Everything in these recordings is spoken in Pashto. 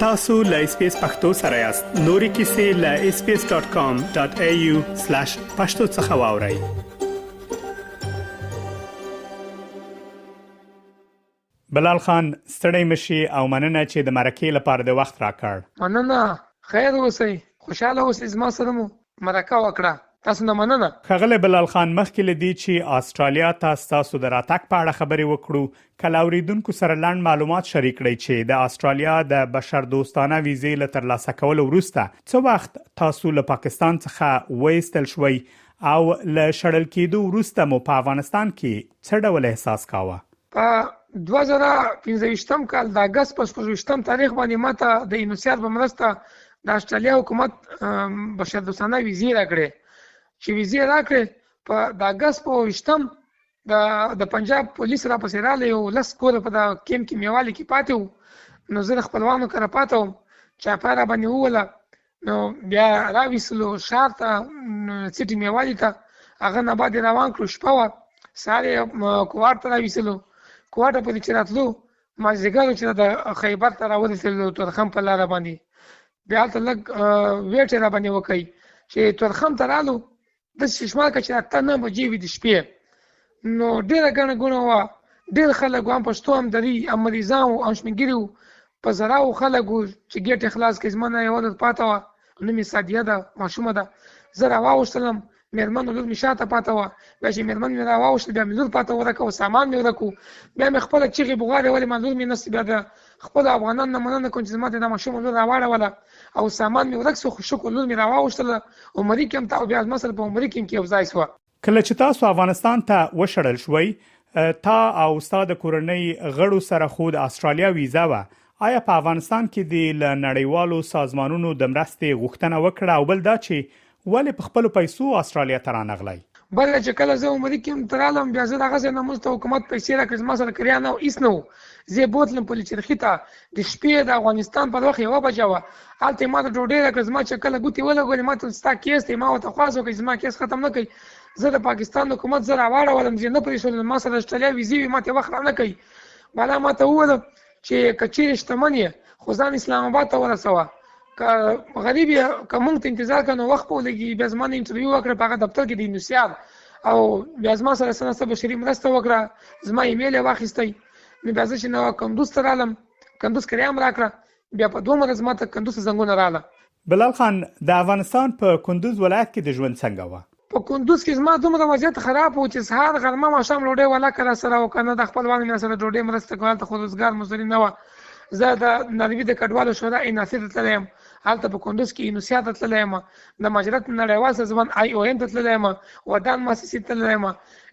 tasu.lspacepakhtosarayast nori kisi.lspace.com.au/pakhtosakhawauri. بلال خان ستړی مشي او مننه چې د مرکې لپاره د وخت راکړ. مننه، خیر اوسئ، خوشاله اوسئ، زما سره مو مرکه وکړه. تاسو نه مننه. ښاغلی بلال خان، مخکې له دې چې استرالیا ته ستاسو د راتګ په اړه خبرې وکړو، کله اوریدونکو سره لنډ معلومات شریک کړئ چې د استرالیا د بشردوستانه ویزې له ترلاسه کولو وروسته څه وخت تاسو له پاکستان څخه وایستل شوي او له شړل کېدو وروسته مو په افغانستان کې څه ډول احساس کاوه؟ 2015 کال د اگست په 16 تاریخ باندې ماته د یونیسیار په مرسته د استرالیا حکومت بشردوستانه ویزې راکړې. چې ویزې راکړې په د اگست په 20 د پنجاب پولیس را پسې راغله، یو لس کور په د کیمپ کې میوالي کې پاتې وو. نو زه د خپلوانو کره پاتې وم، چاپاره باندې ووله. نو بیا راویستلو ښار ته سیټي میوالي ته، هغه نه بعد روان کړو. شپه وه، سهار یې کوهاټ ته راویستلو. کوهاټ پورې چې راتلو، مازدیګر چې د خیبر ته راورسېدلو تورخم په لاره باندې. بیا هلته لږ ویټ یې راباندې وکړئ چې تورخم ته رالو. داسې شمار کړه چې 8-9 بجې وې د شپې. نو ډېره ګڼه ګوڼه وه، ډېر خلک وو، هم پښتو هم دري هم مریضان وو هم شمېګري وو، په زراو خلک وو چې ګېټ یې خلاص کړ. زما نه یوه لور پاته وه، نوم یې سادیه ده، ماشومه ده. زه راواوښتلم، مېرمن لور مې شاته پاته وه. بیا چې مېرمن مې راواوښتل، بیا مې لور پاته ورکه وه، سامان مې ورک وو. بیا مې خپله چغې بغارې ولې ما لور مې نسته. بیا د خپلو افغانانو نه مننه کوم چې زما ته د ماشومه لور راواړوله او سامان مې ورک سو. خو شکر لور مې راواوښتله عمري کېمپ ته، او بیا زما سره په عمري کېمپ کې یو ځای سوه. کله چې تاسو افغانستان ته وشړل شوئ، تا او ستا د کورنۍ غړو سره خو د استرالیا ویزا وه. آیا په افغانستان کې د نړیوالو سازمانونو د مرستې غوښتنه وکړه؟ او بل دا چې ولې په خپلو پیسو استرالیا ته رانغلی؟ بله چې کله زه عمري کېمپ ته رالم، بیا زه دغه ځای نه موږ ته حکومت پیسې راکړې. زما سره کریا نه و، هېڅ نه و. زه یې بوتلم پلچرخي ته د شپې د افغانستان پر وخت 1 بجه وه. هلته یې ما ته ډوډۍ راکړه. زما چې کله ګوتې ولګولې، ما ته ستا کیس دی، ما ورته خواست وکړ زما کیس ختم نه کوي. زه د پاکستان حکومت زه راواړولم، زه نه پرېښودلم. ما سره استرالیا ویزې وي، ما ته وخت رانه کوي. بالا ما ته وویل چې که چېرې شتمن یې خو ځان اسلام آباد ته ورسوه، که غریب یې که موږ ته انتظار کړه نو وخت به ولګي. بیا زما نه انټرویو وکړه په هغه دفتر کې د یونیسیار، او بیا زما سره څه نه څه بشري مرسته وکړه. زما ایمیل یې واخیستی. نو بیا زه چې نو کندوز ته رالم، کندوز کریا هم راکړه. بیا په 2 ورځ ما ته کندوز ته زنګونه راغله. بلال خان، د افغانستان په کندوز ولایت کې د ژوند څنګه وه؟ په کندوز کې زما دومره وضعیت خراب و چې سهار غرمه ماښام ډوډۍ ولاکه را سره وه، که نه د خپلوانو مې سره ډوډۍ مرسته کوله. هلته خو روزګار مزدوري نه وه. زه د ناروي د کډوالو شورا اناسې ته تللی یم. هلته په کندوز کې یونیسیا ته تللی یم. د مهاجرت نړیوال سازمان IOM ته تللی یم. ودان مؤسسې ته تللی یم.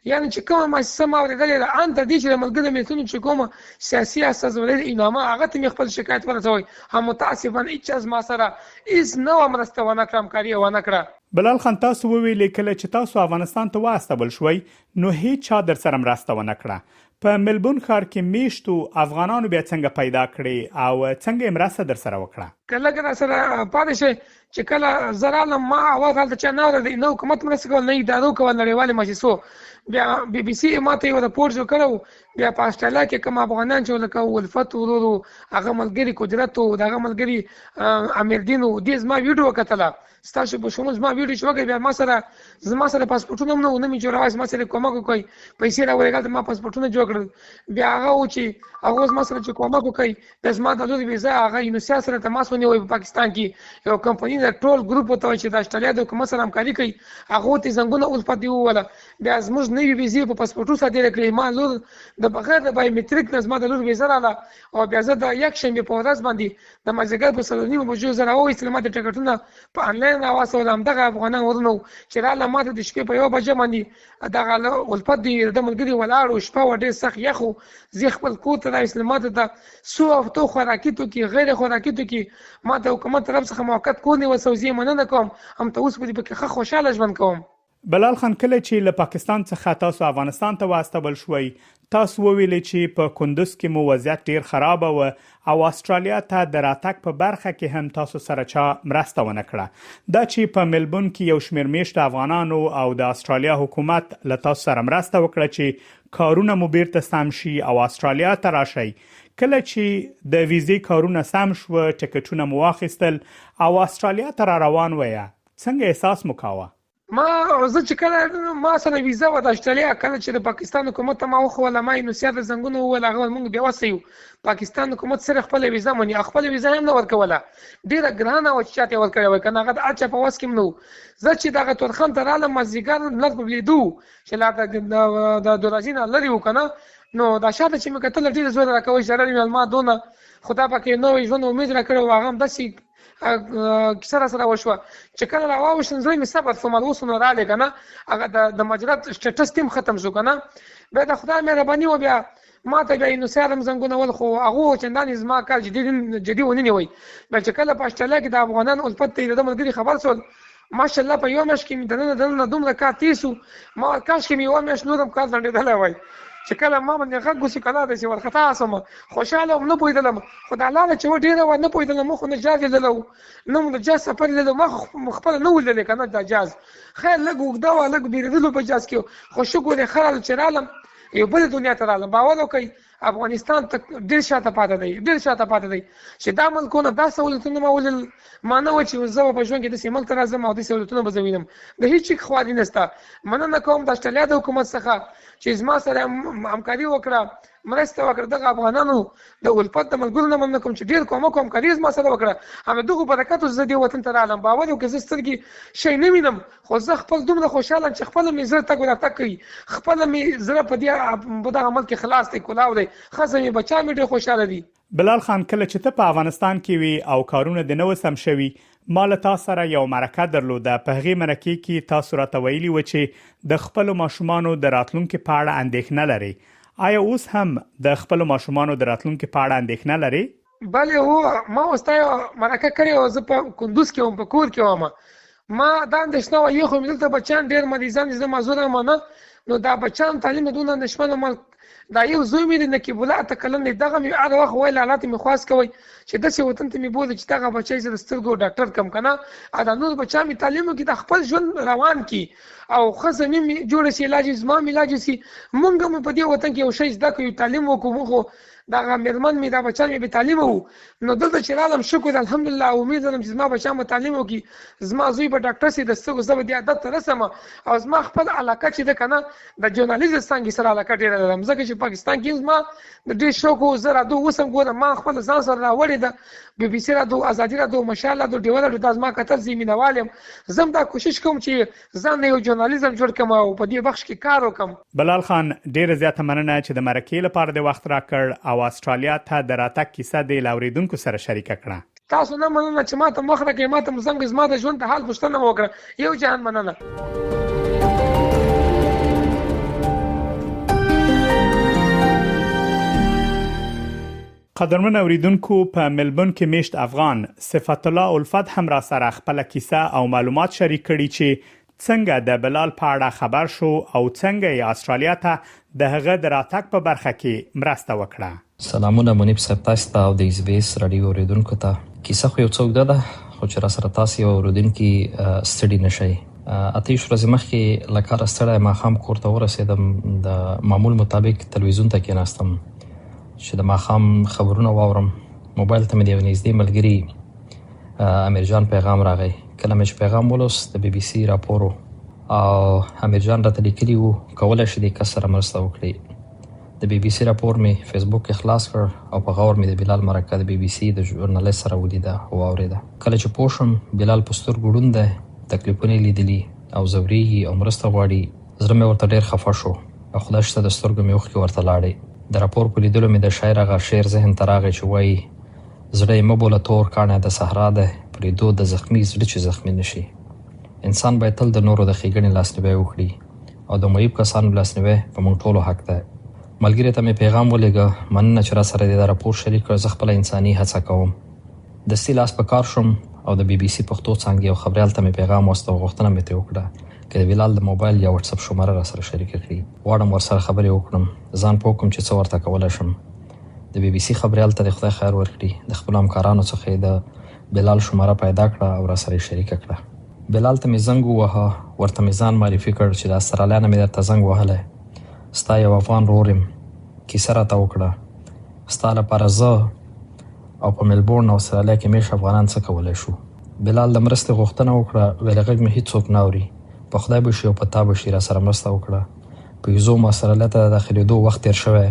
یعنې چې کومه مؤسسه ما اورېدلې ده، ان تر دې چې د ملګرو ملتونو چې کومه سیاسي استازولۍ انعامه، هغه ته مې خپل شکایت ورسوی. هم متاسفانه هېچا زما سره هېڅ نوه مرسته ونه کړه، همکاري یې ونه کړه. بلال خان، تاسو وویلې کله چې تاسو افغانستان ته واستول شوئ نو هیڅ چا در سره مرسته ونه کړه. په ملبورن ښار کې میشتو افغانانو بیا څنګه پیدا کړې او څنګه یې مرسته در سره وکړه؟ که لږ را سره پاتې شئ چې کله زه رالم، ما اول هلته چا نه اورېدی، نه حکومت مرسته کول، نه ادارو کول، نړیوالې مؤسسو. بیا BBC ما ته یو رپورټ جوړ کړی و. بیا په استرالیا کې کوم افغانان چې لکه ولفت ورور و، هغه ملګري قدرت و، د هغه ملګري امیردین و، دې زما ویډیو وکتله. ستاسو په شمول زما ویډیو چې وکړئ، بیا زما سره پاسپورټونه هم نه و، نه مې جوړوی. زما سره کومک وکړئ، پیسې راولېږه، هلته ما پاسپورټونه جوړ کړل. بیا هغه و چې هغه زما سره چې کومک وکړئ، بیا زما د لور ویزا هغه یونیسیا سره تماس ونیوی. په پاکستان کې یو کمپنۍ د ټول ګروپ ورته وایي چې د استرالیا د حکومت سره همکاري کوي، هغو ته زنګونه الفت یې ووله. بیا زموږ نوې ویزې په پاسپورټو صادره کړې. ما لور د بغیر د بایومټریک نه زما د لور ویزا راغله. او بیا زه د یکشنبې په ورځ باندې د مازدیګر په 9:30 بجو زه راوویستلم. ما د ټکټونه په انلاین راواستول. همدغه افغانان ورنه وو چې راله ما ته د شپې په 1 بجه باندې دغه الفت د ملګري ولاړ و. شپه وه، ډېر سخت یخ و. زه خپل کور ته راویستلم. ما ته د څو هفتو خوراکي توکي، غیر خوراکي توکي ما ته حکومت طرف څخه موقت کور نیول سو. زه یې مننه کوم. همته اوس په دې پکې ښه خوشحاله ژوند کوم. بلال خان، کله چې له پاکستان څخه تاسو افغانستان ته واستول شوي، تاسو وویلې چې په کندوز کې مو وضعیت ډیر خراب و او استرالیا ته د راتګ په برخه کې هم تاسو سره چا مرسته ونه کړه. دا چې په ملبون کې یو شمېر میشت افغانانو او د استرالیا حکومت له تاسو سره مرسته وکړه چې کارونه مو بیرته سم شي او استرالیا ته راشي. کله چې د ویزې کارونه سم شو، ټکټونه مو واخیستل او استرالیا ته را روان وای، څنګه احساس مو کاوه؟ ما زه چې کله ما سره ویزه و د استرالیا، کله چې د پاکستان حکومت ما وخوله، ما نو سیاده زنګونه وول، هغه موږ بیا وسیو پاکستان حکومت سره خپل ویزه مونږ خپل ویزه هم نه ورکوله، ډیره ګرانه او چاته ورکړې وای کنه، هغه اچا په واس کې نو زه چې دغه تورخم ته رالم مزګار نه په لیدو چې لا د دورازین لري وکنه، نو دا شاته چې مې کتل ډیره زوړ راکوي شرر ما دونه خدا پاکه نو ژوند امید را کړو، هغه هم داسي کیسه سره وشوه چې کله راوښتم زه مې صبر فمال وسونه رااله کنه، هغه د مجرد سټیټس تیم ختم شو کنه، به د خدای مهرباني و بیا ما ته بیا نو سارم زنګونه ول، خو هغه چندان زما کار جدي ونی وي، بل چې کله په استرالیا کې د افغانان الفت ته د ملګری خبر سول، ماشاءالله په یو مش کې مې دنه دومره کار تیسو، ما کاش کې مې و مش نورم کار ځندل وای چې کله ما باندې غږ وسی کله د سی ورختا سم خوشاله نه پویدلم، خدای لاله چې ډیره و نه پویدلم، خو نه جاز دلو نو د جاز سفر دلو ما خپل نه ولل کنه د جاز خیر لګ وګدا و لګ بیرېدلو په جاز کې، خو شکر خلل چرالم یو بل دنیا ته رالم، باور وکي افغانستان ته ډیر شاته پاتې دی چې دا ملکونه دا سہولتونه ما ولل، ما نه و چې زه په ژوند کې د سیمل تر ازم او د سہولتونه بزوینم، د هیڅ خوادي نستا. مننه کوم د استرالیا د حکومت څخه چې زما سره همکاري وکړه، مرسته وکړه، دغه افغانانو د الفت د ملګرو نه مننه کوم چې ډیر کوم کاری زما سره وکړه، هم دغه برکات زه د وطن ته رالم، باور وکړه زه سترګې شي نه وینم، خو زه خپل دومره خوشاله چې خپل مې زړه تک ورته کوي، خپل مې زړه په دې په دغه عمل کې خلاص دی کولاو دی، خاصه مې بچا مې ډیر خوشاله دي. بلال خان، کله چې ته په افغانستان کې وي او کارونه د نو سم شوي، مال تاسو سره یو مرکه درلوده، په هغه مرکه کې تاسو راته ویلي و چې د خپل ماشومانو د راتلونکو په اړه اندېښنه لري. آیا اوس هم د خپل ماشومانو د راتلونکو په اړه اندېښنه لري؟ بله هو ما واستایو مرکه کړی او زه په کندوز کې هم په کور کې وم، ما دا اندېښنه و یو خو مې دلته بچان ډیر مریضان دي، معذور یم نه، نو دا بچان تعلیم دونه اندېښمنه مال دا یو زوی مې د نقیب الله تکلم دی، دغه مې هغه وخت ویل حالات مې خواست کوي چې داسې وطن ته مې بوله چې دغه بچی چې د سترګو ډاکټر کم کنه، دا نور بچا مې تعلیم کې د خپل ژوند روان کی او خزه مې جوړ شي علاج زما مې علاج شي، مونږ هم په دې وطن کې یو شی زده کوو، تعلیم وکړو، خو دا مېرمن مې دا بچا مې به تعلیم وو، نو دلته چې رالم شکر الحمدلله، امید لرم چې زما بچا مې تعلیم وکړي، زما زوی به ډاکټر سي، د سترګو زه به دې عادت ته رسم، او زما خپل علاقه چې ده کنه د ژورنالیزم څنګه سره علاقه ډیره لرم، ځکه چې پاکستان کې زما د ډېر شوق و، زه راځو اوسم ګورم، ما خپل ځان سره راوړې ده بي بي سي راځو، ازادي راځو، ماشاءالله د ډیول د زما کتل زمینوال یم، زم دا کوشش کوم چې ځان یو ژورنالیزم جوړ کړم او په دې بخش کې کار وکم. بلال خان، ډیره زیاته مننه چې د مرکې لپاره د وخت راکړ او استرالیا ته د راتګ کیسه د لاوریدونکو سره شریک کړه. تاسو نه مننه چې ما ته مخ راکې، ما ته څنګه زما د ژوند حال پوښتنه وکړه، یو جهان مننه. قدرمن اوریدونکو، په ملبون کې میشت افغان صفت الله الفت هم را سره خپل کیسه او معلومات شریک کړي چې څنګه د بلال په اړه خبر شو او څنګه یې استرالیا ته د هغه د راتګ په برخه کې مرسته وکړه. سلامونه منیب صاحب، تاسو ته او د اس بي اس رادیو اوریدونکو ته. کیسه خو یو څوک ده خو چې را سره تاسو اوریدونکو ستړي نشئ. اتیش ورځې مخکې لکه راستړی ماښام کور ته ورسېدم، د معمول مطابق تلویزیون ته کېناستم چې د ماښام خبرونه واورم. موبایل ته مې د یو نږدې ملګري امیر جان پیغام راغی. کله مې چې پیغام ولوست، د بي بي سي راپور او امیر جان راته لیکلي وو کولی شي د کس سره مرسته وکړي. د بي بي سي راپور مې فیسبوک کې خلاص کړ او په غور مې د بلال مرکه د بي بي سي د ژورنالیست سره ولیده او واورېده. کله چې پوه شوم بلال په سترګو ړوند دی، تکلیفونه یې لیدلي او ځورېږي او مرسته غواړي، زړه مې ورته ډېر خفه شو او خدای شته د سترګو مې اوښکې ورته لاړې. د راپور په لیدلو مې د شاعر هغه شعر ذهن ته راغی چې وایي زړه یې مه بوله تور کاڼی د صحرا دی، په لیدو د زخمي زړه چې زخمي نشي. انسان باید تل د نورو د ښېګڼې لاسنیوی وکړي او د معیب کسانو لاسنیوی په موږ ټولو حق دی. ملګري ته مې پیغام ولېږه، مننه چې را سره دې دا راپور شریک کړ، زه خپله انساني هڅه کوم. دستي لاس په کار شوم او د بي بي سي پښتو څانګې یو خبریال ته مې پیغام واستو، غوښتنه مې ترې وکړه که د بلال د موبایل یا واتس اپ شماره را سره شریک کړي. غواړم ورسره خبرې وکړم، ځان پوه کړم چې څه ورته کولی شم. د بي بي سي خبریال ته د خدای خیر ورکړي، د خپلو همکارانو څخه یې د بلال شماره پیدا کړه او را سره یې شریکه کړه. بلال ته مې زنګ وواهه، ورته مې ځان معرفي کړ چې د استرالیا نه مې درته زنګ وهلی، ستا یو افغان ورور یم. کیسه راته وکړه، ستا لپاره زه او په ملبورن او استرالیا کې میش افغانان څه کولی شو. بلال د مرستې غوښتنه وکړه، ویل غږ مې هیڅوک نه اوري، په خدای به شي او په تا به شي، را سره مرسته وکړه. په ویزو مو استرالیا ته د داخلېدو وخت تېر شوی،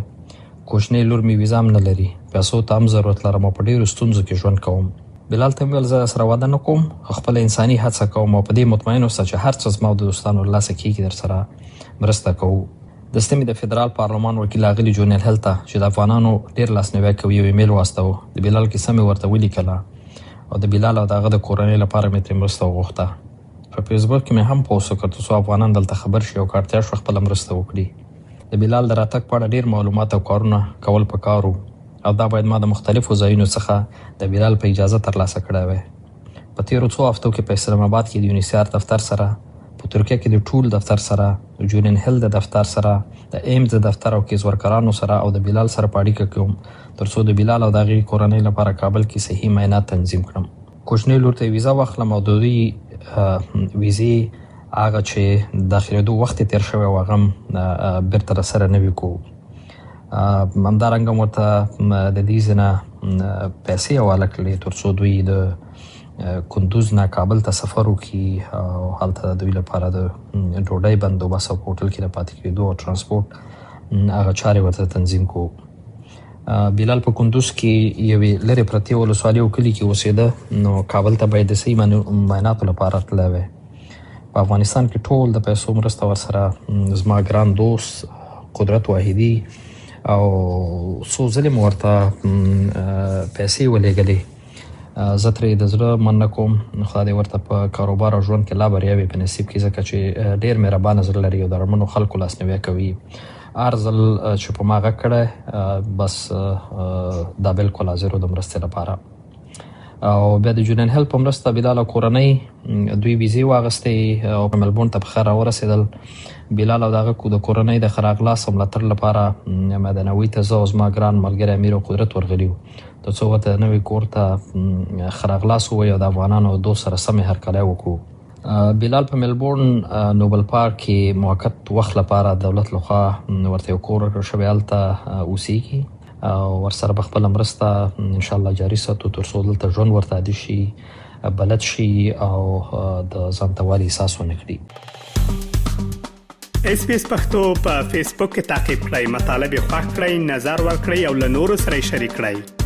کوچنۍ لور مې ویزا هم نه لري، پیسو ته هم ضرورت لرم او په ډېرو ستونزو کې ژوند کوم. بلال ته مې ویل زه سره واده نه کوم، خپله انساني هڅه کوم او په دې مطمئن اوسه چې هر څه زما او د دوستانو له لاسه کېږي در سره مرسته کوو. د سیمې د فدرال پارلمان وکیل اغلي جونیل هیل ته چې د افغانانو ډېر لاسنیوی کوي یو ایمیل واستاوه. د بلال کیسه مې ورته ولیکله او د بلال او د هغه د کورنۍ لپاره مې ترې مرسته وغوښته. په فیسبوک کې مې هم پوسټ وکړ ترڅو افغانان دلته خبر شي او که اړتیا شوه خپله مرسته وکړي. د بلال د راتګ په اړه ډېر معلومات او کارونه کول پکار وو او دا باید ما د مختلفو ځایونو څخه د بلال په اجازه ترلاسه کړی وی. په تېرو څو هفتو کې په اسلام آباد کې د یونیسیار دفتر سره، په ترکیه کې د ټول دفتر سره، د جونین هیل د دفتر سره، د ایمز د دفتر او کیس ورکرانو سره او د بلال سره په اړیکه کې وم ترڅو د بلال او د هغې کورنۍ لپاره کابل کې صحي معاینات تنظیم کړم. کوچنۍ لور ته یې ویزا واخلم او د دوی ویزې هغه چې داخلېدو وخت یې تېر شوی و هغه هم بېرته راسره نوي کوو. همدارنګه هم ورته د دې ځای نه پیسې حواله کړې ترڅو دوی د کندوز نه کابل ته سفر وکړي او هلته د دوی لپاره د ډوډۍ بندوبست او په هوټل کې د پاتې کېدو او ترانسپورټ هغه چارې ورته تنظیم کوو. بلال په کندوز کې یوې لرې پرتې ولسوالۍ او کلي کې اوسېده، نو کابل ته باید د صحي معایناتو لپاره تللی وی. په افغانستان کې ټول د پیسو مرسته ورسره زما ګران دوست قدرت واحدي او څو ځلې مو ورته پیسې ولېږلې. زه ترې د زړه مننه کوم، خدای دې ورته په کاروبار او ژوند کې لا بریاوې په نصیب کړي ځکه چې ډېر مهربانه زړه لري او د اړمنو خلکو لاسنیوی کوي. هر ځل چې په ما غږ کړی بس دا بالکل حاضر د مرستې لپاره. او بیا د جونین هیل په مرسته بلال او کورنۍ دوی ویزې واخیستې او په ملبورن ته په خیر راورسېدل. بلال او د هغه د کورنۍ د ښه راغلاست او ملاتړ لپاره مدنوي ته زه او زما ګران ملګری امیر او قدرت ورغلي وو ترڅو ورته د نوي کور ته ښه راغلاست ووایي او د افغانانو او دوست سره سمې هرکلی وکړو. بلال په ملبورن نوبل پارک کې موقت وخت لپاره دولت لخوا ورته یو کور ورکړل شوی، هلته اوسېږي او ورسره به خپله مرسته انشاءالله جاري ساتو ترڅو دلته ژوند ورته عادي شي، بلد شي او د ځانته والي احساس ونه کړي. SBS پښتو په فیسبوک کې تعقیب کړئ، مطالب یې خوښ کړئ، نظر ورکړئ او له نورو سره یې شریک کړئ.